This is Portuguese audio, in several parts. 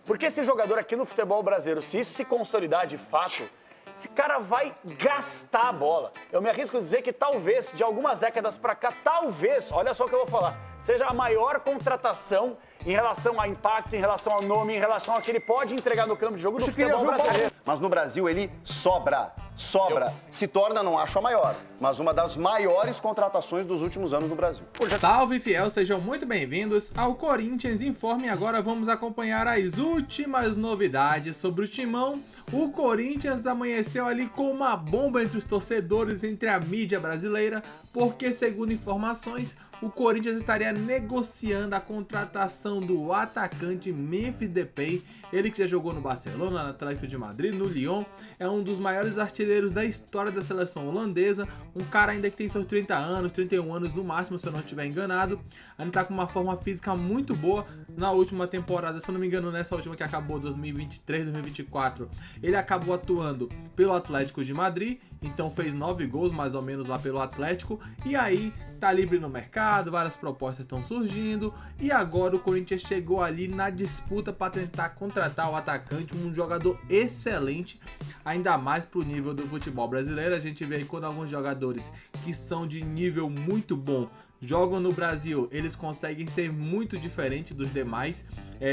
Porque esse jogador aqui no futebol brasileiro, se isso se consolidar de fato, esse cara vai gastar a bola. Eu me arrisco a dizer que talvez, de algumas décadas pra cá, talvez, olha só o que eu vou falar, seja a maior contratação em relação a impacto, em relação ao nome, em relação ao que ele pode entregar no campo de jogo do futebol brasileiro. Mas no Brasil ele sobra. Se torna, não acho a maior, mas uma das maiores contratações dos últimos anos no Brasil. Salve, fiel, sejam muito bem-vindos ao Corinthians Informe. Agora vamos acompanhar as últimas novidades sobre o Timão. O Corinthians amanheceu ali com uma bomba entre os torcedores, entre a mídia brasileira, porque, segundo informações, o Corinthians estaria negociando a contratação do atacante Memphis Depay, ele que já jogou no Barcelona, no Atlético de Madrid, no Lyon, é um dos maiores artilheiros da história da seleção holandesa, um cara ainda que tem seus 30 anos, 31 anos no máximo, se eu não estiver enganado, ainda tá com uma forma física muito boa. Na última temporada, se eu não me engano, nessa última que acabou, 2023, 2024, ele acabou atuando pelo Atlético de Madrid, então fez 9 gols mais ou menos lá pelo Atlético, e aí tá livre no mercado, várias propostas estão surgindo, e agora o Corinthians chegou ali na disputa para tentar contratar o atacante, um jogador excelente, ainda mais pro nível do futebol brasileiro. A gente vê aí quando alguns jogadores que são de nível muito bom jogam no Brasil, eles conseguem ser muito diferentes dos demais.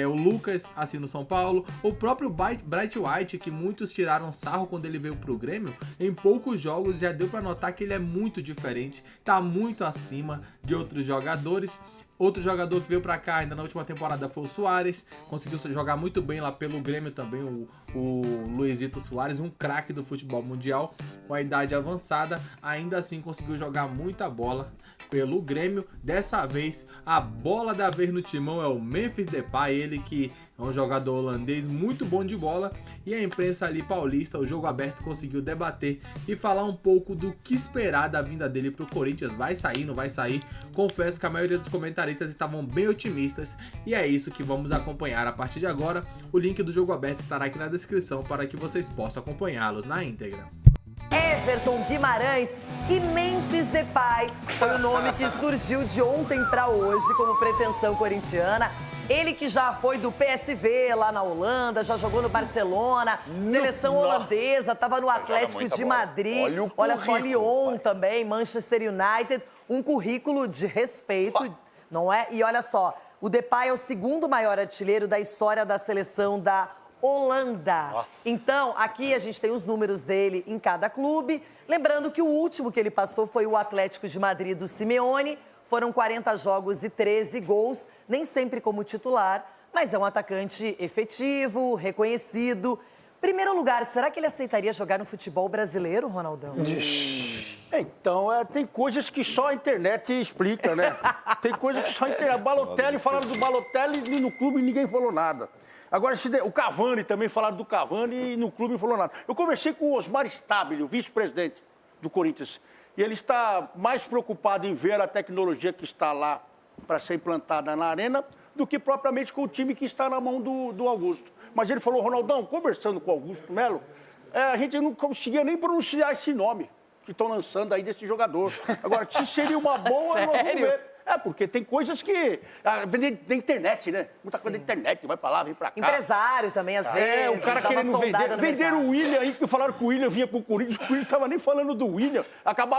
O Lucas, assim, no São Paulo, o próprio Bright White, que muitos tiraram sarro quando ele veio pro Grêmio, em poucos jogos já deu pra notar que ele é muito diferente, tá muito acima de outros jogadores. Outro jogador que veio pra cá ainda na última temporada foi o Suárez, conseguiu jogar muito bem lá pelo Grêmio também, o Luizito Suárez, um craque do futebol mundial, com a idade avançada, ainda assim conseguiu jogar muita bola pelo Grêmio. Dessa vez, a bola da vez no Timão é o Memphis Depay, ele que é um jogador holandês muito bom de bola, e a imprensa ali paulista, o Jogo Aberto, conseguiu debater e falar um pouco do que esperar da vinda dele pro Corinthians. Vai sair, não vai sair? Confesso que a maioria dos comentaristas estavam bem otimistas, e é isso que vamos acompanhar a partir de agora. O link do Jogo Aberto estará aqui na descrição para que vocês possam acompanhá-los na íntegra. Everton Guimarães e Memphis Depay foi o nome que surgiu de ontem para hoje como pretensão corintiana. Ele que já foi do PSV lá na Holanda, já jogou no Barcelona, seleção holandesa, estava no Atlético de Madrid, olha só, Lyon também, Manchester United, um currículo de respeito, não é? E olha só, o Depay é o segundo maior artilheiro da história da seleção da Holanda. Nossa. Então, aqui a gente tem os números dele em cada clube. Lembrando que o último que ele passou foi o Atlético de Madrid do Simeone. Foram 40 jogos e 13 gols, nem sempre como titular, mas é um atacante efetivo, reconhecido. Primeiro lugar, será que ele aceitaria jogar no futebol brasileiro, Ronaldão? Então, tem coisas que só a internet explica, né? Tem coisas que só a internet... Balotelli, falaram do Balotelli e no clube ninguém falou nada. Agora, o Cavani também, falaram do Cavani e no clube não falou nada. Eu conversei com o Osmar Stabile, o vice-presidente do Corinthians, e ele está mais preocupado em ver a tecnologia que está lá para ser implantada na arena do que propriamente com o time que está na mão do Augusto. Mas ele falou, Ronaldão, conversando com o Augusto Melo, a gente não conseguia nem pronunciar esse nome que estão lançando aí desse jogador. Agora, se seria uma boa, nós vamos ver. Porque tem coisas que... Vem da internet, né? Muita coisa da internet, vai pra lá, vem pra cá. Empresário também, às vezes. O cara querendo vender. Venderam o William aí, que falaram que o William vinha pro Corinthians. O William tava nem falando do William.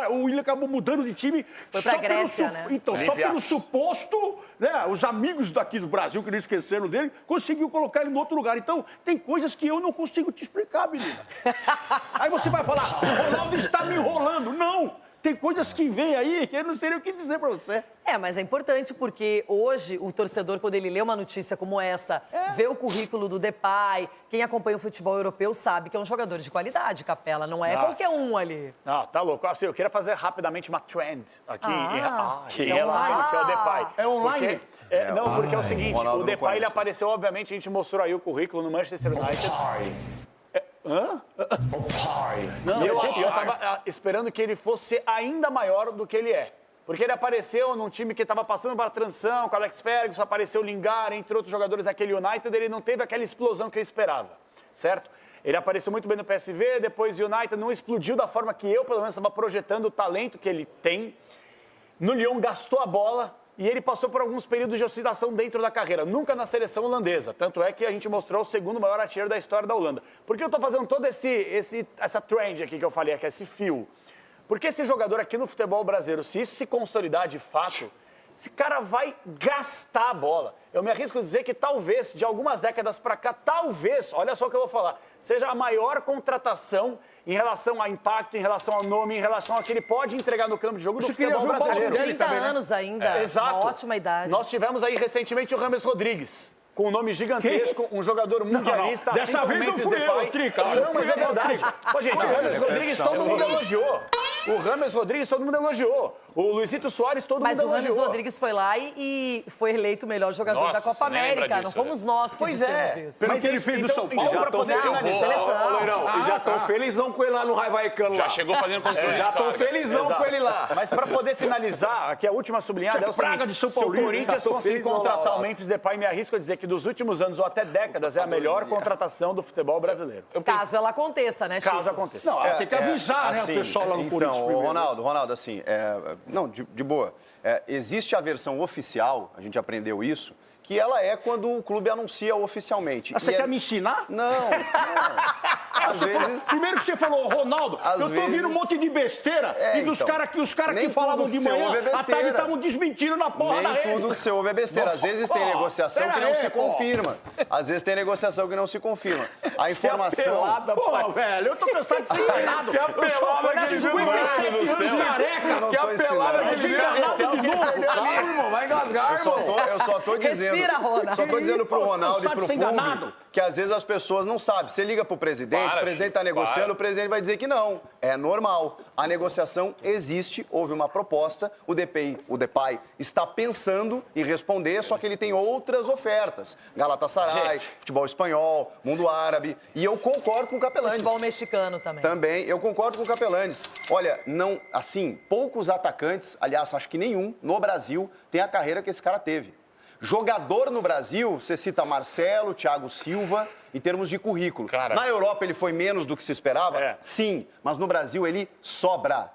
O William acabou mudando de time. Foi pra Grécia, né? Então, só pelo suposto, né? Os amigos daqui do Brasil, que não esqueceram dele, conseguiu colocar ele em outro lugar. Então, tem coisas que eu não consigo te explicar, menina. Aí você vai falar, o Ronaldo está me enrolando. Não! Tem coisas que vêm aí que eu não sei nem o que dizer pra você. Mas é importante porque hoje o torcedor, quando ele lê uma notícia como essa, vê o currículo do Depay, quem acompanha o futebol europeu sabe que é um jogador de qualidade, Capela, não é qualquer um ali. Não, tá louco. Assim, eu queria fazer rapidamente uma trend aqui em relação ao que é o Depay. É online? Não, porque é o seguinte, o Depay, ele apareceu, obviamente, a gente mostrou aí o currículo no Manchester United. Eu tava esperando que ele fosse ainda maior do que ele é. Porque ele apareceu num time que estava passando para a transição, com o Alex Ferguson, apareceu o Lingard, entre outros jogadores daquele United, ele não teve aquela explosão que eu esperava, certo? Ele apareceu muito bem no PSV, depois o United não explodiu da forma que eu, pelo menos, estava projetando o talento que ele tem. No Lyon gastou a bola e ele passou por alguns períodos de oscilação dentro da carreira, nunca na seleção holandesa. Tanto é que a gente mostrou o segundo maior artilheiro da história da Holanda. Por que eu tô fazendo todo essa trend aqui que eu falei, que é esse fio? Porque esse jogador aqui no futebol brasileiro, se isso se consolidar de fato, esse cara vai gastar a bola. Eu me arrisco a dizer que talvez, de algumas décadas para cá, talvez, olha só o que eu vou falar, seja a maior contratação em relação a impacto, em relação ao nome, em relação ao que ele pode entregar no campo de jogo do futebol brasileiro. 30 anos ainda, Exato. uma ótima idade. Nós tivemos aí recentemente o Rames Rodrigues, com um nome gigantesco, um jogador mundialista. Não. Dessa vez não fui eu, Trica. Não, mas é verdade. Pô, gente, o Rames Rodrigues todo mundo elogiou. O Rames Rodrigues todo mundo elogiou. O Luizito Soares todo mundo elogiou. Mas o Rames Rodrigues foi lá e foi eleito o melhor jogador da Copa América. Não fomos nós que dissemos isso. Pelo que ele fez do São Paulo, para poder finalizar. E já estão felizão com ele lá no Raio Vallecano. Já chegou fazendo controle. Já estão felizão com ele lá. Mas para poder finalizar, aqui a última sublinhada é o praga seguinte, de São se o Paulino, Corinthians já tô conseguir felizão contratar lá, o Memphis Depay, me arrisco a dizer que dos últimos anos ou até décadas é a melhor contratação do futebol brasileiro. Caso ela aconteça, né, Chico? Caso aconteça. Não, tem que avisar, né, o pessoal lá no Corinthians Então, primeiro. Ronaldo, assim, não, de boa. Existe a versão oficial, a gente aprendeu isso, que ela é quando o clube anuncia oficialmente. Você quer me ensinar? Não. Às vezes... Primeiro que você falou, Ronaldo, Às eu tô ouvindo vezes- um monte de besteira e dos então, caras que nem falavam tudo de que você manhã, ouve é à tarde besteira. estavam desmentindo na porra da Nem rede. tudo que você ouve é besteira. Às vezes tem negociação que não se confirma. Às vezes tem negociação que não se confirma. A informação... Pô, velho, eu tô cansado de ser enganado. Que apelada Eu que sou ele 57 viu, anos careca. Que apelada Eu que sou ele enganado de novo. Calma, irmão, vai engasgar, irmão. Eu só tô dizendo. Respira, Rona. Só tô dizendo pro Ronaldo e Sabe pro ser público enganado? que às vezes as pessoas não sabem. Você liga pro presidente, Para, o presidente tá Chico, negociando, para. o presidente vai dizer que não. É normal. A negociação existe, houve uma proposta, o Depay está pensando em responder, só que ele tem outras ofertas. Galatasaray, futebol espanhol, mundo árabe. E eu concordo com o Capelanes. Futebol mexicano também. Também, eu concordo com o Capelanes. Olha, não, assim, poucos atacantes, aliás, acho que nenhum, no Brasil, tem a carreira que esse cara teve. Jogador no Brasil, você cita Marcelo, Thiago Silva, em termos de currículo. Cara. Na Europa ele foi menos do que se esperava? Sim, mas no Brasil ele sobra.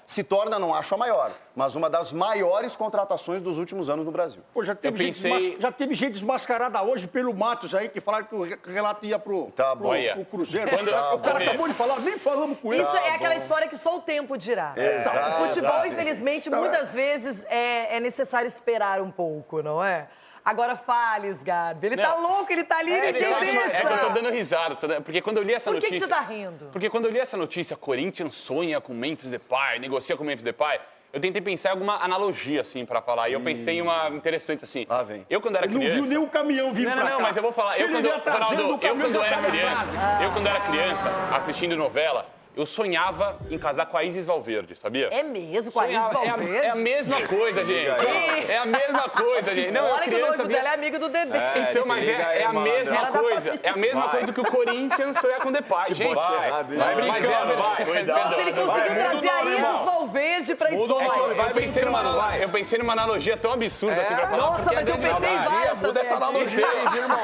Se torna, não acho a maior, mas uma das maiores contratações dos últimos anos no Brasil. Pô, já teve gente desmascarada hoje pelo Matos aí, que falaram que o Relato ia pro Cruzeiro. O cara acabou de falar, nem falamos com ele. Isso é aquela história que só o tempo dirá. Exato. O futebol, infelizmente, muitas vezes é necessário esperar um pouco, não é? Agora fale, Gabi. Ele tá louco, ele tá ali, ninguém deixa. É que eu tô dando risada, porque quando eu li essa Por que notícia... você tá rindo? Porque quando eu li essa notícia, Corinthians sonha com Memphis Depay, negocia com Memphis Depay, eu tentei pensar em alguma analogia, assim, pra falar. E eu pensei em uma interessante, assim. Lá vem. Eu, quando era Não criança... viu nem o caminhão vindo pra cá. Não, mas eu vou falar. Se ele vier trazendo o caminhão, já sai atrasado. Eu, quando era criança, assistindo novela, eu sonhava em casar com a Isis Valverde, sabia? É mesmo, com a Isis Sonhava. Valverde? É a mesma coisa, gente. É a mesma coisa, gente. Não, Olha que o criança noivo dela é amigo do Dedê. Então, mas é a mesma Era da coisa. família. É a mesma coisa do que o Corinthians sonhar com o Depay, gente. Vai brincando, Mas é a vai. Nossa, ele conseguiu trazer a Isis Valverde pra história. Eu pensei numa analogia tão absurda assim pra falar. Nossa, porque mas eu é verdade. pensei em várias Muda também. essa analogia aí, viu, irmão?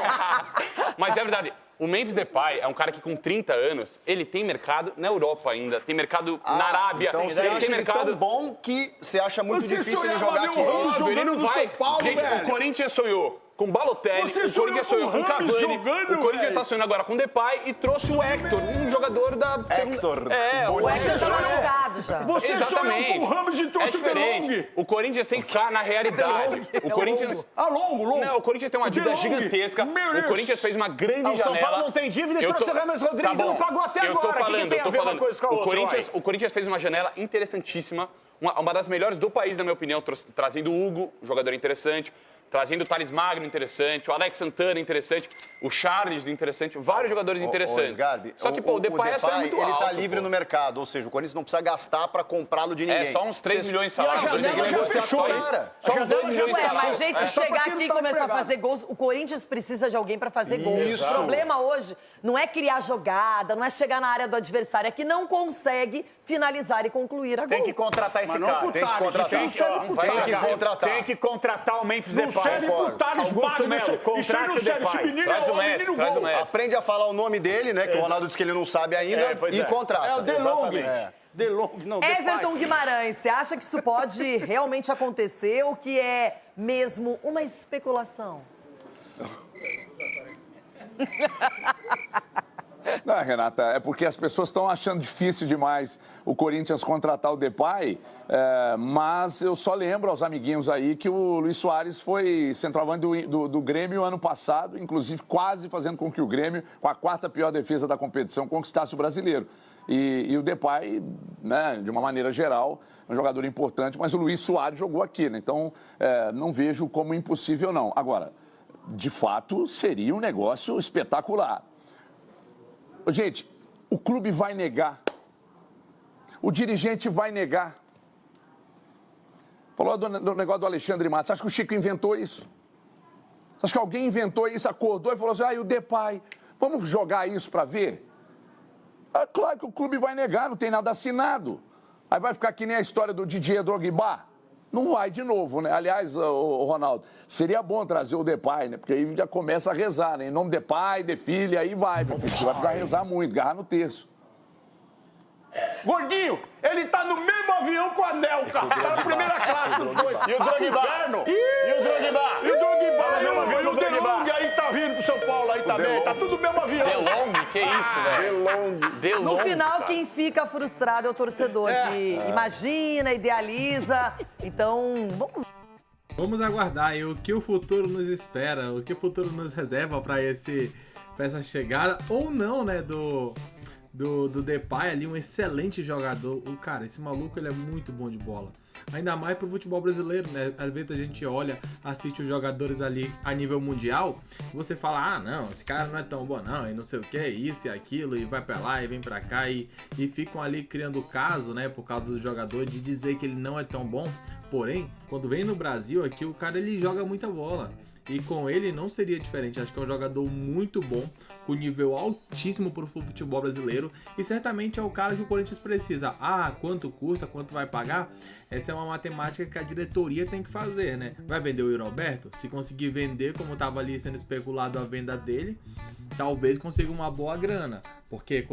Mas é verdade. O Memphis Depay é um cara que com 30 anos, ele tem mercado na Europa ainda, tem mercado na Arábia, Então você ele acha tem ele mercado... tão bom que você acha muito Você difícil ele sonhava jogar ver o aqui. Ramos Óbvio, ele jogando não no vai. São Paulo, Gente, velho. o Corinthians sonhou com Balotelli, Você o Corinthians sonhou sonhou com com o Rames Cavani, jogando, o Corinthians velho. está sonhando agora com o Depay e trouxe o Hector, um jogador da... Hector. O Hector tá machucado já. Você sonhou com o Ramos e trouxe o diferente. DeLong. O Corinthians tem que ficar na realidade. O Corinthians... Longo. Não, o Corinthians tem uma dívida DeLong. gigantesca. Meu O Deus. Corinthians fez uma grande O São janela. Paulo não tem dívida e Eu trouxe tô- o Rames Rodrigues Tá e não bom. pagou até Eu tô agora. O que falando, tem eu a tô ver uma falando. coisa com a outra? O Corinthians fez uma janela interessantíssima, uma das melhores do país, na minha opinião, trazendo o Hugo, um jogador interessante, trazendo o Thales Magno, interessante, o Alex Santana, interessante, o Charles, interessante, vários jogadores interessantes. Sgarbi, Só que, pô, o Depay é só muito ele alto, tá livre pô. no mercado, ou seja, o Corinthians não precisa gastar pra comprá-lo de ninguém. É, só uns 3 milhões de salários. E a janela Tem que já negociar fechou, só hein? isso. Cara, Só uns 2 milhões de Ué, mas, salários. gente, se só pra chegar quem aqui e não tá começar a empregado. fazer gols, o Corinthians precisa de alguém pra fazer gols. Isso. O problema hoje não é criar jogada, não é chegar na área do adversário, é que não consegue finalizar e concluir a gol. Tem que contratar esse Mas não cara. pro Tem que Thales, contratar. isso aí não serve pro Tem Thales, que cara. contratar. Tem que contratar o Memphis Não Depay. serve pro Thales Augusto Magno, Melo, isso aí contrate não o serve. Esse Depay. menino Traz é o homem, Messi, menino traz o gol. Messi. Aprende a falar o nome dele, né? Que o Ronaldo disse que ele não sabe ainda, pois e é. contrata. É o DeLong. Exatamente. DeLong, não, Depay. Everton Guimarães, você acha que isso pode realmente acontecer ou que é mesmo uma especulação? Não, Renata, é porque as pessoas estão achando difícil demais o Corinthians contratar o Depay, mas eu só lembro aos amiguinhos aí que o Luis Soares foi centroavante do Grêmio ano passado, inclusive quase fazendo com que o Grêmio, com a quarta pior defesa da competição, conquistasse o brasileiro. E o Depay, né, de uma maneira geral, é um jogador importante, mas o Luis Soares jogou aqui, né? Então não vejo como impossível, não. Agora, de fato, seria um negócio espetacular. Gente, o clube vai negar. O dirigente vai negar. Falou do negócio do Alexandre Matos. Você acha que o Chico inventou isso? Você acha que alguém inventou isso, acordou e falou assim, e o Depay, vamos jogar isso para ver? Claro que o clube vai negar, não tem nada assinado. Aí vai ficar que nem a história do Didier Drogba. Não vai de novo, né? Aliás, o Ronaldo, seria bom trazer o Depay, né? Porque aí já começa a rezar, né? Em nome de pai, de filho, aí vai, meu filho. Você vai precisar rezar muito, agarrar no terço. Gordinho, ele tá no mesmo avião com a Nelca. Tá na primeira classe dos dois. E o Drogba? Inferno. E o Drogba? E o Drogba? Tá no mesmo avião E o do Drogba? DeLong aí tá vindo pro São Paulo aí também. Tá tudo no mesmo avião. DeLong? Que isso, velho? DeLong. No final, cara. quem fica frustrado é o torcedor, que imagina, idealiza. Então, Vamos aguardar aí o que o futuro nos espera, o que o futuro nos reserva para essa chegada, ou não, né, do Depay ali, um excelente jogador. Cara, esse maluco, ele é muito bom de bola. Ainda mais pro futebol brasileiro, né? Às vezes a gente olha, assiste os jogadores ali a nível mundial, você fala, não, esse cara não é tão bom não, e não sei o que, isso e aquilo, e vai pra lá e vem pra cá, e ficam ali criando caso, né, por causa do jogador, de dizer que ele não é tão bom. Porém, quando vem no Brasil aqui, o cara, ele joga muita bola. E com ele não seria diferente. Acho que é um jogador muito bom, com nível altíssimo para o futebol brasileiro. E certamente é o cara que o Corinthians precisa. Quanto custa, quanto vai pagar? Essa é uma matemática que a diretoria tem que fazer, né? Vai vender o Yuri Alberto? Se conseguir vender, como estava ali sendo especulado a venda dele, talvez consiga uma boa grana. Porque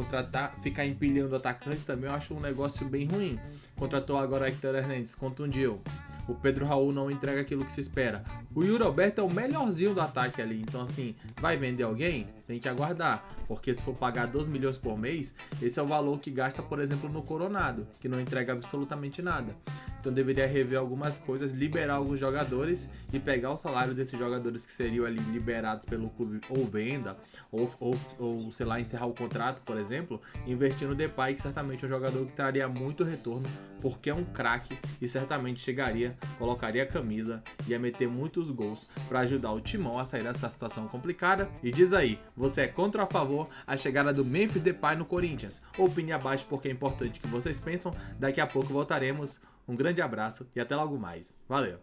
ficar empilhando atacantes também eu acho um negócio bem ruim. Contratou agora Hector Hernandes, contundiu. O Pedro Raul não entrega aquilo que se espera. O Yuri Alberto é o melhorzinho do ataque ali. Então, assim, vai vender alguém? Tem que aguardar. Porque se for pagar 2 milhões por mês, esse é o valor que gasta, por exemplo, no Coronado, que não entrega absolutamente nada. Então, deveria rever algumas coisas, liberar alguns jogadores e pegar o salário desses jogadores que seriam ali liberados pelo clube, ou venda, ou sei lá, encerrar o contrato, por exemplo, investir no Depay, que certamente é um jogador que traria muito retorno, porque é um craque e certamente chegaria, colocaria a camisa e ia meter muitos gols para ajudar o Timão a sair dessa situação complicada. E diz aí, você é contra ou a favor a chegada do Memphis Depay no Corinthians? Opine abaixo porque é importante que vocês pensam. Daqui a pouco voltaremos. Um grande abraço e até logo mais. Valeu!